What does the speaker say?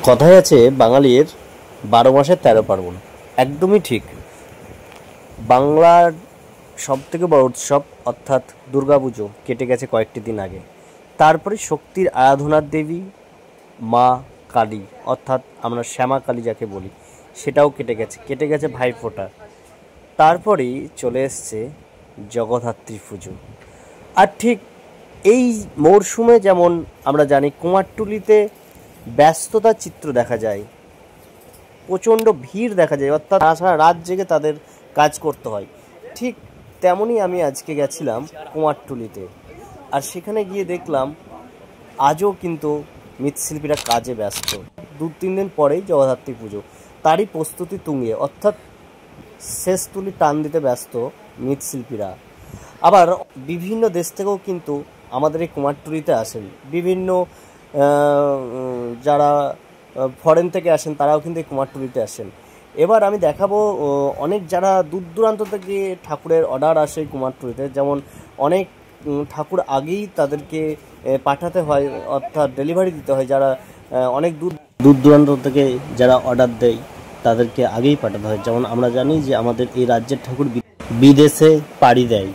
কথায় আছে বাঙালির ১২ মাসে ১৩ পার্বণ। একদমই ঠিক। বাংলার সবথেকে বড় উৎসব অর্থাৎ দুর্গাপুজো কেটে গেছে কয়েকটি দিন আগে। তারপরে শক্তির আরাধনার দেবী মা কালী, অর্থাৎ আমরা শ্যামা কালী যাকে বলি, সেটাও কেটে গেছে ভাইফোঁটা। তারপরেই চলে এসছে জগদ্ধাত্রী পুজো। আর ঠিক এই মরশুমে যেমন আমরা জানি কুমারটুলিতে ব্যস্ততার চিত্র দেখা যায়, প্রচণ্ড ভিড় দেখা যায়, অর্থাৎ সারা রাত জেগে তাদের কাজ করতে হয়। ঠিক তেমনই আমি আজকে গেছিলাম কুমারটুলিতে, আর সেখানে গিয়ে দেখলাম আজও কিন্তু মৃৎশিল্পীরা কাজে ব্যস্ত। ২-৩ দিন পরেই জগদ্ধাত্রী পুজো, তারই প্রস্তুতি তুঙ্গে, অর্থাৎ শেষ তুলি টান দিতে ব্যস্ত মৃৎশিল্পীরা। আবার বিভিন্ন দেশ থেকেও কিন্তু আমাদের এই কুমারটুলিতে আসেন, বিভিন্ন যারা ফরেন থেকে আসেন তারাও কিন্তু এই কুমারটুলিতে আসেন। এবার আমি দেখাবো অনেক যারা দূর দূরান্ত থেকে ঠাকুরের অর্ডার আসে কুমারটুলিতে, যেমন অনেক ঠাকুর আগেই তাদেরকে পাঠাতে হয়, অর্থাৎ ডেলিভারি দিতে হয়। যারা অনেক দূর দূরান্ত থেকে যারা অর্ডার দেয় তাদেরকে আগেই পাঠাতে হয়। যেমন আমরা জানি যে আমাদের এই রাজ্যের ঠাকুর বিদেশে পাড়ি দেয়।